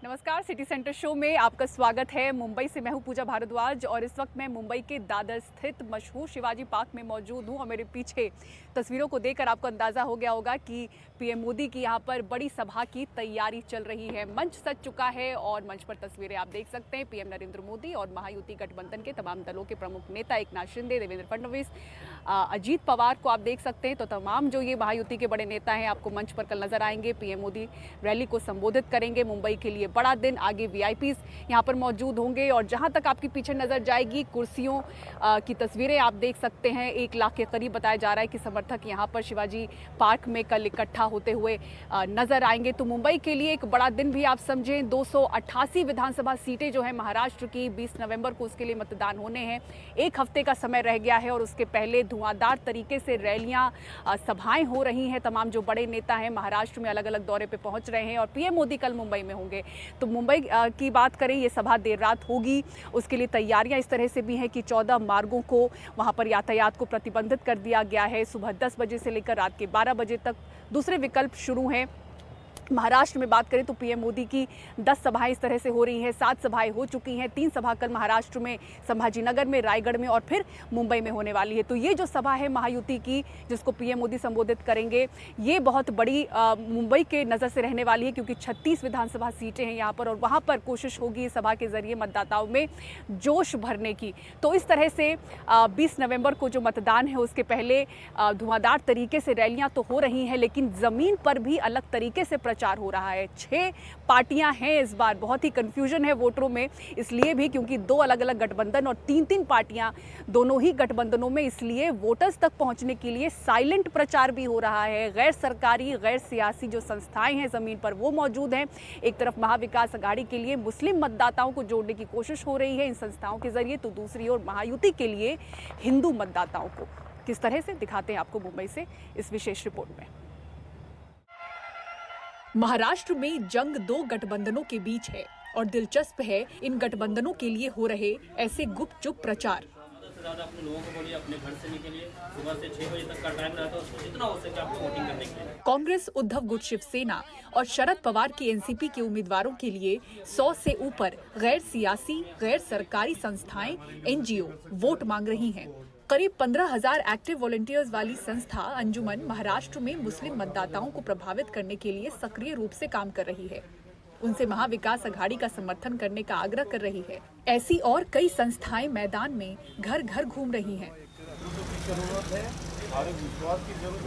नमस्कार, city centre show में आपका स्वागत है। मुंबई से मैं हूं पूजा भारद्वाज और इस वक्त मैं मुंबई के दादर स्थित मशहूर शिवाजी पार्क में मौजूद हूं और मेरे पीछे तस्वीरों को देखकर आपको अंदाजा हो गया होगा कि पीएम मोदी की यहां पर बड़ी सभा की तैयारी चल रही है। मंच सज चुका है और मंच पर तस्वीरें आप देख सकते हैं। पीएम नरेंद्र मोदी और महायुति गठबंधन के तमाम दलों के प्रमुख नेता एकनाथ शिंदे, देवेंद्र फडणवीस, अजीत पवार को आप देख सकते हैं। तो तमाम जो ये महायुति के बड़े नेता हैं आपको मंच पर कल नजर आएंगे। पीएम मोदी रैली को संबोधित करेंगे। मुंबई के लिए बड़ा दिन, आगे वीआईपीज यहां पर मौजूद होंगे और जहां तक आपकी पीछे नजर जाएगी कुर्सियों की तस्वीरें आप देख सकते हैं। 1 लाख के करीब बताया जा रहा है कि समर्थक यहां पर शिवाजी पार्क में कल इकट्ठा होते हुए नजर आएंगे। तो मुंबई के लिए एक बड़ा दिन भी आप समझें। 288 विधानसभा सीटें जो है महाराष्ट्र की 20 नवंबर को उसके लिए मतदान होने हैं। 1 हफ्ते का समय रह गया है और उसके पहले धुआंधार तरीके से रैलियां, सभाएं हो रही हैं। तमाम जो बड़े नेता हैं महाराष्ट्र में अलग अलग दौरे पे पहुंच रहे हैं और पीएम मोदी कल मुंबई में होंगे। तो मुंबई की बात करें, ये सभा देर रात होगी। उसके लिए तैयारियां इस तरह से भी हैं कि 14 मार्गों को वहां पर यातायात को प्रतिबंधित कर दिया गया है। सुबह 10 बजे से लेकर रात के 12 बजे तक दूसरे विकल्प शुरू हैं। महाराष्ट्र में बात करें तो पीएम मोदी की 10 सभाएं इस तरह से हो रही हैं। 7 सभाएं हो चुकी हैं। 3 सभा कल महाराष्ट्र में, संभाजीनगर में, रायगढ़ में और फिर मुंबई में होने वाली है। तो ये जो सभा है महायुति की, जिसको पीएम मोदी संबोधित करेंगे, ये बहुत बड़ी मुंबई के नज़र से रहने वाली है क्योंकि 36 विधानसभा सीटें हैं यहाँ पर और वहाँ पर कोशिश होगी इस सभा के जरिए मतदाताओं में जोश भरने की। तो इस तरह से 20 नवंबर को जो मतदान है उसके पहले धुआंधार तरीके से रैलियाँ तो हो रही हैं, लेकिन ज़मीन पर भी अलग तरीके से प्रचार हो रहा है। 6 पार्टियां हैं इस बार। बहुत ही कंफ्यूजन है वोटरों में, इसलिए भी क्योंकि 2 अलग अलग गठबंधन और 3-3 पार्टियां दोनों ही गठबंधनों में, इसलिए वोटर्स तक पहुंचने के लिए साइलेंट प्रचार भी हो रहा है। गैर सरकारी, गैर सियासी जो संस्थाएं हैं जमीन पर वो मौजूद हैं। एक तरफ महाविकास अघाड़ी के लिए मुस्लिम मतदाताओं को जोड़ने की कोशिश हो रही है इन संस्थाओं के जरिए, तो दूसरी ओर महायुति के लिए हिंदू मतदाताओं को किस तरह से दिखाते हैं आपको मुंबई से इस विशेष रिपोर्ट में। महाराष्ट्र में जंग 2 गठबंधनों के बीच है और दिलचस्प है इन गठबंधनों के लिए हो रहे ऐसे गुपचुप प्रचार। अपने लोगों को बोलिए अपने घर से निकलिए, सुबह से 6 बजे तक का टाइम रहता है, उसको जितना हो सके आपको वोटिंग करने के लिए। कांग्रेस, उद्धव गुट शिवसेना और शरद पवार की एनसीपी के उम्मीदवारों के लिए 100 से ऊपर गैर सियासी, गैर सरकारी संस्थाएं, एनजीओ वोट मांग रही हैं। करीब 15,000 एक्टिव वॉलंटियर्स वाली संस्था अंजुमन महाराष्ट्र में मुस्लिम मतदाताओं को प्रभावित करने के लिए सक्रिय रूप से काम कर रही है। उनसे महाविकास अघाड़ी का समर्थन करने का आग्रह कर रही है। ऐसी और कई संस्थाएं मैदान में घर घर घूम रही हैं।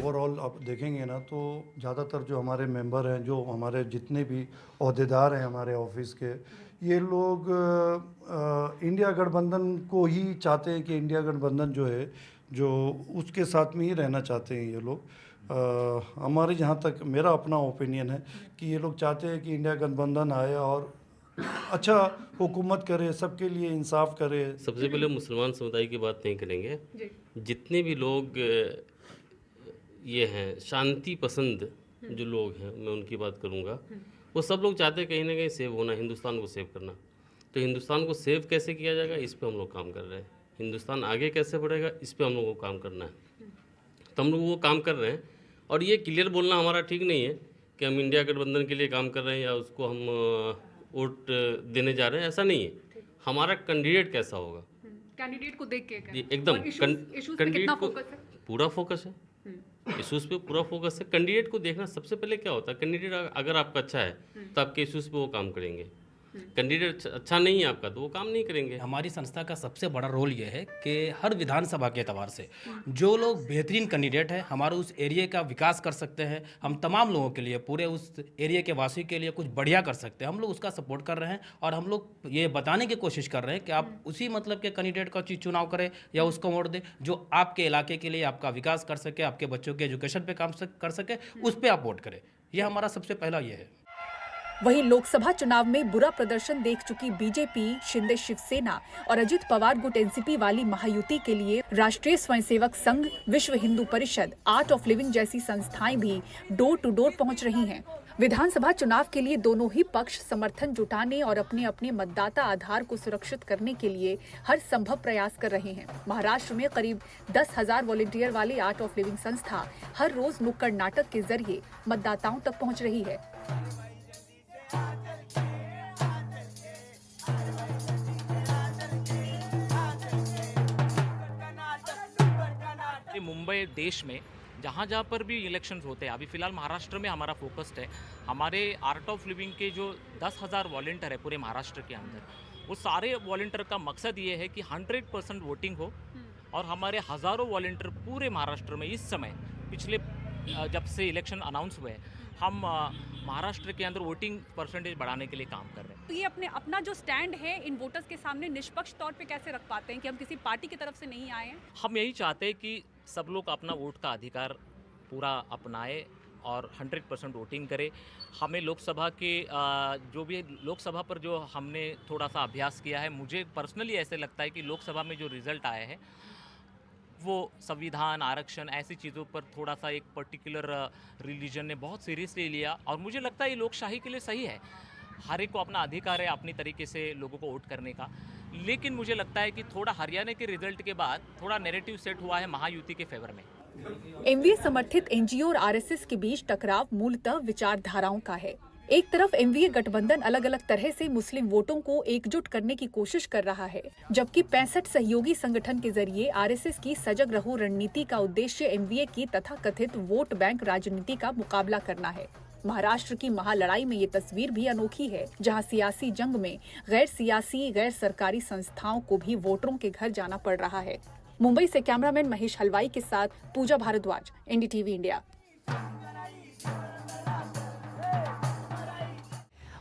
ओवरऑल आप देखेंगे ना तो ज़्यादातर जो हमारे मेंबर हैं, जो हमारे जितने भी ओहदेदार हैं हमारे ऑफिस के, ये लोग इंडिया गठबंधन को ही चाहते हैं कि इंडिया गठबंधन जो है जो उसके साथ में ही रहना चाहते हैं ये लोग। हमारे जहाँ तक मेरा अपना ओपिनियन है कि ये लोग चाहते हैं कि इंडिया गठबंधन आए और अच्छा हुकूमत करे, सबके लिए इंसाफ करे। सबसे पहले मुसलमान समुदाय की बात नहीं करेंगे। जितने भी लोग ये हैं शांति पसंद जो लोग हैं, मैं उनकी बात करूँगा। वो सब लोग चाहते हैं कहीं ना कहीं सेव होना, हिंदुस्तान को सेव करना। तो हिंदुस्तान को सेव कैसे किया जाएगा, इस पे हम लोग काम कर रहे हैं। हिंदुस्तान आगे कैसे बढ़ेगा, इस पे हम लोग को काम करना है। तो हम लोग वो काम कर रहे हैं और ये क्लियर बोलना हमारा ठीक नहीं है कि हम इंडिया गठबंधन के लिए काम कर रहे हैं या उसको हम वोट देने जा रहे हैं, ऐसा नहीं है। हमारा कैंडिडेट कैसा होगा, कैंडिडेट को देख के एकदम कैंडिडेट को पूरा फोकस है, इशूज़ पे पूरा फोकस है। कैंडिडेट को देखना सबसे पहले क्या होता है, कैंडिडेट अगर आपका अच्छा है तो आपके इशूज़ पे वो काम करेंगे। कैंडिडेट अच्छा नहीं है आपका तो वो काम नहीं करेंगे। हमारी संस्था का सबसे बड़ा रोल ये है कि हर विधानसभा के एतबार से जो लोग बेहतरीन कैंडिडेट हैं, हमारे उस एरिया का विकास कर सकते हैं, हम तमाम लोगों के लिए, पूरे उस एरिया के वासियों के लिए कुछ बढ़िया कर सकते हैं, हम लोग उसका सपोर्ट कर रहे हैं। और हम लोग ये बताने की कोशिश कर रहे हैं कि आप उसी मतलब के कैंडिडेट का चुनाव करें या उसको वोट दें जो आपके इलाके के लिए आपका विकास कर सके, आपके बच्चों के एजुकेशन पे काम कर सके, उस पर आप वोट करें। ये हमारा सबसे पहला ये है। वहीं लोकसभा चुनाव में बुरा प्रदर्शन देख चुकी बीजेपी, शिंदे शिवसेना और अजित पवार गुट एनसीपी वाली महायुति के लिए राष्ट्रीय स्वयंसेवक संघ, विश्व Hindu Parishad, art of living जैसी संस्थाएं भी डोर टू डोर पहुंच रही हैं। विधानसभा चुनाव के लिए दोनों ही पक्ष समर्थन जुटाने और अपने अपने मतदाता आधार को सुरक्षित करने के लिए हर संभव प्रयास कर रहे हैं। महाराष्ट्र में करीब 10,000 वॉलंटियर वाली आर्ट ऑफ लिविंग संस्था हर रोज नुक्कड़ नाटक के जरिए मतदाताओं तक पहुंच रही है। मुंबई देश में जहाँ जहाँ पर भी इलेक्शंस होते हैं, अभी फ़िलहाल महाराष्ट्र में हमारा फोकस्ड है। हमारे आर्ट ऑफ लिविंग के जो 10,000 वॉलंटियर है पूरे महाराष्ट्र के अंदर, वो सारे वॉलंटियर का मकसद ये है कि 100% वोटिंग हो। और हमारे हज़ारों वॉलंटियर पूरे महाराष्ट्र में इस समय पिछले जब से इलेक्शन अनाउंस हुए हम महाराष्ट्र के अंदर वोटिंग परसेंटेज बढ़ाने के लिए काम कर रहे हैं। तो ये अपना जो स्टैंड है इन वोटर्स के सामने निष्पक्ष तौर पे कैसे रख पाते हैं कि हम किसी पार्टी की तरफ से नहीं आए हैं? हम यही चाहते हैं कि सब लोग अपना वोट का अधिकार पूरा अपनाए और 100% वोटिंग करे। हमें लोकसभा के जो भी लोकसभा पर जो हमने थोड़ा सा अभ्यास किया है, मुझे पर्सनली ऐसे लगता है कि लोकसभा में जो रिज़ल्ट आया है वो संविधान, आरक्षण, ऐसी चीज़ों पर थोड़ा सा एक पर्टिकुलर रिलीजन ने बहुत सीरियसली लिया और मुझे लगता है ये लोकशाही के लिए सही है। हर एक को अपना अधिकार है अपनी तरीके से लोगों को वोट करने का। लेकिन मुझे लगता है कि थोड़ा हरियाणा के रिजल्ट के बाद थोड़ा नैरेटिव सेट हुआ है महायुति के फेवर में। एमवीए समर्थित एनजीओ और आरएसएस के बीच टकराव मूलतः विचारधाराओं का है। एक तरफ एमवीए गठबंधन अलग अलग तरह से मुस्लिम वोटों को एकजुट करने की कोशिश कर रहा है, जबकि 65 सहयोगी संगठन के जरिए आरएसएस की सजग रहो रणनीति का उद्देश्य एमवीए की तथाकथित वोट बैंक राजनीति का मुकाबला करना है। महाराष्ट्र की महालड़ाई में ये तस्वीर भी अनोखी है, जहां सियासी जंग में गैर सियासी गैर सरकारी संस्थाओं को भी वोटरों के घर जाना पड़ रहा है। मुंबई से कैमरामैन महेश हलवाई के साथ पूजा भारद्वाज, एनडीटीवी इंडिया।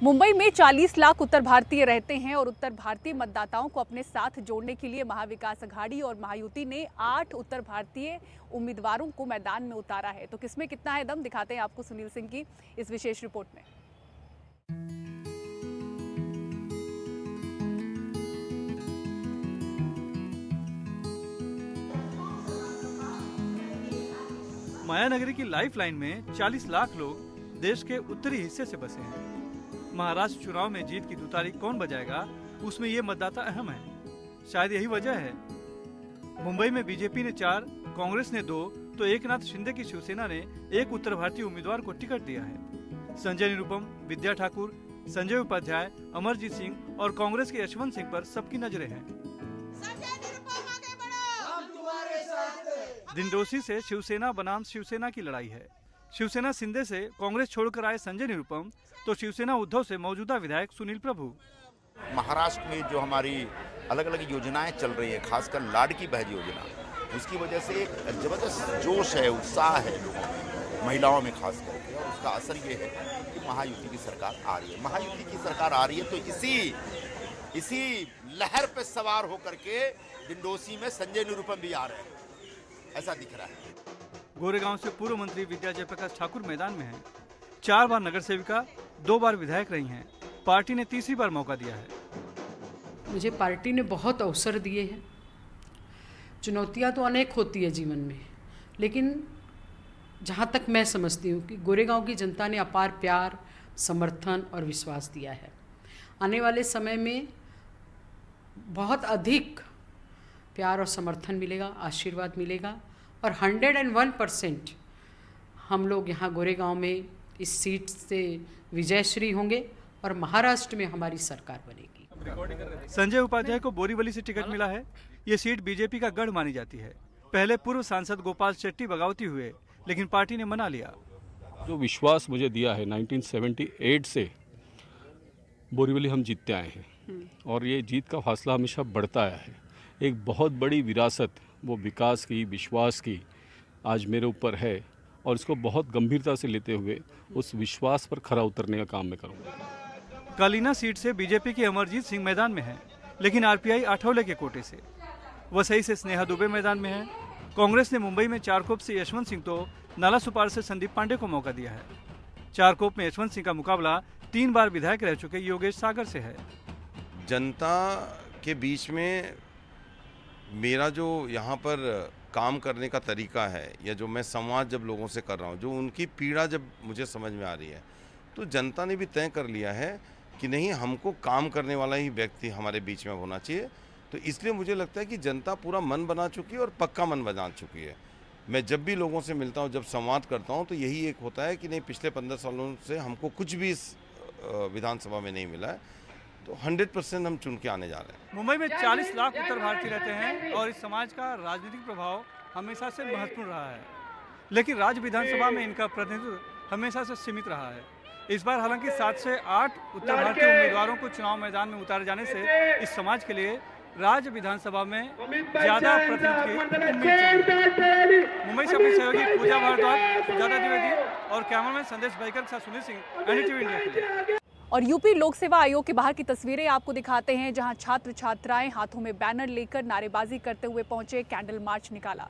मुंबई में 40 लाख उत्तर भारतीय रहते हैं और उत्तर भारतीय मतदाताओं को अपने साथ जोड़ने के लिए महाविकास अघाड़ी और महायुति ने 8 उत्तर भारतीय उम्मीदवारों को मैदान में उतारा है। तो किसमें कितना है दम, दिखाते हैं आपको सुनील सिंह की इस विशेष रिपोर्ट में। मायानगरी की लाइफलाइन में 40 लाख लोग देश के उत्तरी हिस्से से बसे हैं। महाराष्ट्र चुनाव में जीत की दुतारी कौन बजाएगा, उसमें ये मतदाता अहम है। शायद यही वजह है मुंबई में बीजेपी ने 4, कांग्रेस ने 2 तो एकनाथ शिंदे की शिवसेना ने 1 उत्तर भारतीय उम्मीदवार को टिकट दिया है। संजय निरुपम, विद्या ठाकुर, संजय उपाध्याय, अमरजीत सिंह और कांग्रेस के यशवंत सिंह पर सबकी नजरें हैं। दिंडोसी से शिवसेना बनाम शिवसेना की लड़ाई है। शिवसेना शिंदे से कांग्रेस छोड़कर आए संजय निरुपम तो शिवसेना उद्धव से मौजूदा विधायक सुनील प्रभु। महाराष्ट्र में जो हमारी अलग अलग योजनाएं चल रही है, खासकर लाडकी बहन योजना, उसकी वजह से एक जबरदस्त जोश है, उत्साह है लोगों में, महिलाओं में खास करके। और उसका असर ये है कि महायुति की सरकार आ रही है। महायुति की सरकार आ रही है तो इसी लहर पे सवार होकर के दिंडोसी में संजय निरुपम भी आ रहे हैं, ऐसा दिख रहा है। गोरेगांव से पूर्व मंत्री विद्या जयप्रकाश ठाकुर मैदान में हैं। 4 बार नगर सेविका, 2 बार विधायक रही हैं। पार्टी ने तीसरी बार मौका दिया है। मुझे पार्टी ने बहुत अवसर दिए हैं। चुनौतियां तो अनेक होती है जीवन में, लेकिन जहां तक मैं समझती हूँ कि गोरेगांव की जनता ने अपार प्यार, समर्थन और विश्वास दिया है। आने वाले समय में बहुत अधिक प्यार और समर्थन मिलेगा, आशीर्वाद मिलेगा और 101% हम लोग यहाँ गोरेगांव में इस सीट से विजयश्री होंगे और महाराष्ट्र में हमारी सरकार बनेगी। संजय उपाध्याय को बोरीवली से टिकट मिला है। ये सीट बीजेपी का गढ़ मानी जाती है। पहले पूर्व सांसद गोपाल शेट्टी बगावती हुए, लेकिन पार्टी ने मना लिया। जो विश्वास मुझे दिया है 1978 से बोरीवली हम जीतते आए हैं और ये जीत का फासला हमेशा बढ़ता आया है। एक बहुत बड़ी विरासत, वो विकास की, विश्वास की, आज मेरे ऊपर है और इसको बहुत गंभीरता से लेते हुए उस विश्वास पर खरा उतरने का काम मैं करूँगा। कालीना सीट से बीजेपी के अमरजीत सिंह मैदान में हैं, लेकिन आरपीआई आठवले के कोटे से। वसई से स्नेहा दुबे मैदान में है। कांग्रेस ने मुंबई में चारकोप से यशवंत सिंह तो नालासोपारा से संदीप पांडे को मौका दिया है। चारकोप में यशवंत सिंह का मुकाबला 3 बार विधायक रह चुके योगेश सागर से है। जनता के बीच में मेरा जो यहाँ पर काम करने का तरीका है या जो मैं संवाद जब लोगों से कर रहा हूँ, जो उनकी पीड़ा जब मुझे समझ में आ रही है, तो जनता ने भी तय कर लिया है कि नहीं, हमको काम करने वाला ही व्यक्ति हमारे बीच में होना चाहिए। तो इसलिए मुझे लगता है कि जनता पूरा मन बना चुकी है और पक्का मन बना चुकी है। मैं जब भी लोगों से मिलता हूँ, जब संवाद करता हूँ, तो यही एक होता है कि नहीं, पिछले 15 सालों से हमको कुछ भी इस विधानसभा में नहीं मिला है, तो 100% हम चुन के आने जा रहे हैं। मुंबई में 40 लाख उत्तर भारतीय रहते हैं और इस समाज का राजनीतिक प्रभाव हमेशा से महत्वपूर्ण रहा है, लेकिन राज्य विधानसभा में इनका प्रतिनिधित्व हमेशा से सीमित रहा है। इस बार हालांकि 7 से 8 उत्तर भारतीय उम्मीदवारों को चुनाव मैदान में उतारे जाने से इस समाज के लिए राज्य विधानसभा में ज्यादा प्रतिनिधित्व की उम्मीद है। मुंबई से अपनी सहयोगी पूजा भारद्वाज, सुजाता द्विवेदी और कैमरामैन संदेश बैकर के साथ सुनील सिंह, एनडीटीवी इंडिया के लिए। और यूपी लोक सेवा आयोग के बाहर की तस्वीरें आपको दिखाते हैं, जहां छात्र छात्राएं हाथों में बैनर लेकर नारेबाजी करते हुए पहुंचे, कैंडल मार्च निकाला।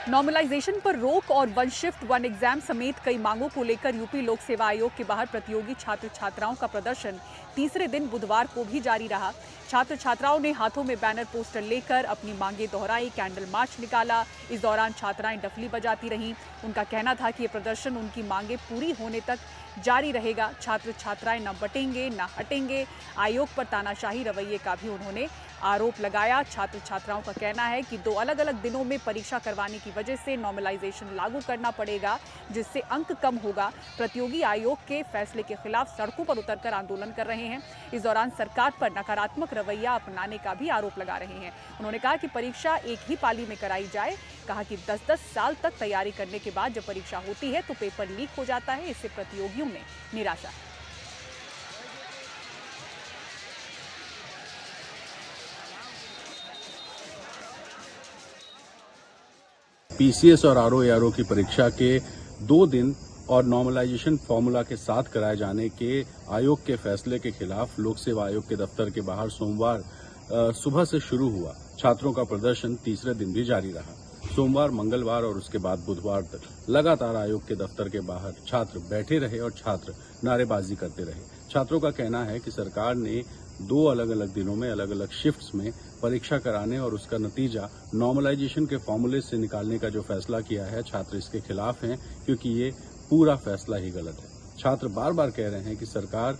नॉर्मलाइजेशन पर रोक और 1 शिफ्ट 1 एग्जाम समेत कई मांगों को लेकर यूपी लोक सेवा आयोग के बाहर प्रतियोगी छात्र छात्राओं का प्रदर्शन तीसरे दिन बुधवार को भी जारी रहा। छात्र छात्राओं ने हाथों में बैनर पोस्टर लेकर अपनी मांगे दोहराई, कैंडल मार्च निकाला। इस दौरान छात्राएं डफली बजाती रहीं। उनका कहना था कि ये प्रदर्शन उनकी मांगे पूरी होने तक जारी रहेगा। छात्र छात्राएं न बटेंगे न हटेंगे। आयोग पर तानाशाही रवैये का भी उन्होंने आरोप लगाया। छात्र छात्राओं का कहना है कि 2 अलग-अलग दिनों में परीक्षा करवाने की वजह से नॉर्मलाइजेशन लागू करना पड़ेगा, जिससे अंक कम होगा। प्रतियोगी आयोग के फैसले के खिलाफ सड़कों पर उतरकर आंदोलन कर रहे हैं। इस दौरान सरकार पर नकारात्मक रवैया अपनाने का भी आरोप लगा रहे हैं। उन्होंने कहा कि परीक्षा एक ही पाली में कराई जाए। कहा कि 10-10 साल तक तैयारी करने के बाद जब परीक्षा होती है तो पेपर लीक हो जाता है। इससे प्रतियोगियों में निराशा है। पीसीएस और आरओ की परीक्षा के 2 दिन और नॉर्मलाइजेशन फॉर्मूला के साथ कराए जाने के आयोग के फैसले के खिलाफ लोक सेवा आयोग के दफ्तर के बाहर सोमवार सुबह से शुरू हुआ छात्रों का प्रदर्शन तीसरे दिन भी जारी रहा। सोमवार, मंगलवार और उसके बाद बुधवार तक लगातार आयोग के दफ्तर के बाहर छात्र बैठे रहे और छात्र नारेबाजी करते रहे। छात्रों का कहना है कि सरकार ने 2 अलग-अलग दिनों में अलग-अलग शिफ्ट्स में परीक्षा कराने और उसका नतीजा नॉर्मलाइजेशन के फॉर्मूले से निकालने का जो फैसला किया है, छात्र इसके खिलाफ हैं क्योंकि ये पूरा फैसला ही गलत है। छात्र बार बार कह रहे हैं कि सरकार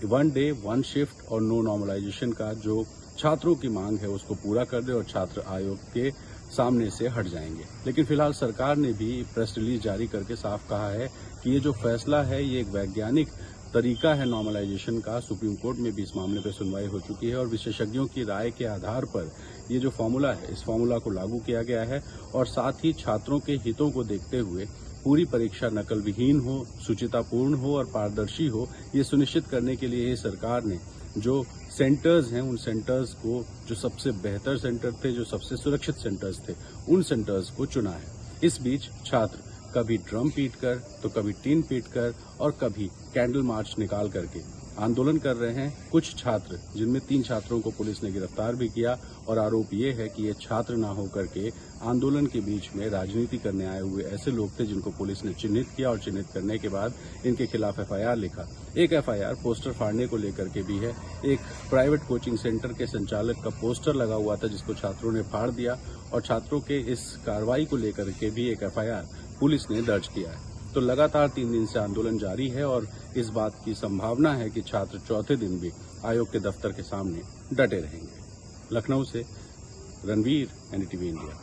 1 डे 1 शिफ्ट और नो नॉर्मलाइजेशन का जो छात्रों की मांग है उसको पूरा कर दे और छात्र आयोग के सामने से हट जाएंगे। लेकिन फिलहाल सरकार ने भी प्रेस रिलीज जारी करके साफ कहा है कि ये जो फैसला है ये एक वैज्ञानिक तरीका है नॉर्मलाइजेशन का। सुप्रीम कोर्ट में भी इस मामले पर सुनवाई हो चुकी है और विशेषज्ञों की राय के आधार पर ये जो फॉर्मूला है इस फॉर्मूला को लागू किया गया है और साथ ही छात्रों के हितों को देखते हुए पूरी परीक्षा नकल विहीन हो, शुचितापूर्ण हो और पारदर्शी हो, ये सुनिश्चित करने के लिए सरकार ने जो सेंटर्स हैं उन सेंटर्स को, जो सबसे बेहतर सेंटर थे, जो सबसे सुरक्षित सेंटर्स थे, उन सेंटर्स को चुना है। इस बीच छात्र कभी ड्रम पीटकर तो कभी टीन पीटकर और कभी कैंडल मार्च निकाल करके आंदोलन कर रहे हैं। कुछ छात्र, जिनमें 3 छात्रों को पुलिस ने गिरफ्तार भी किया और आरोप ये है कि ये छात्र ना होकर के आंदोलन के बीच में राजनीति करने आए हुए ऐसे लोग थे जिनको पुलिस ने चिन्हित किया और चिन्हित करने के बाद इनके खिलाफ एफआईआर लिखा। एक एफआईआर पोस्टर फाड़ने को लेकर के भी है। एक प्राइवेट कोचिंग सेंटर के संचालक का पोस्टर लगा हुआ था जिसको छात्रों ने फाड़ दिया और छात्रों के इस कार्रवाई को लेकर के भी एक एफआईआर पुलिस ने दर्ज किया है। तो लगातार 3 दिन से आंदोलन जारी है और इस बात की संभावना है कि छात्र चौथे दिन भी आयोग के दफ्तर के सामने डटे रहेंगे। लखनऊ से रणवीर, एनडीटीवी इंडिया।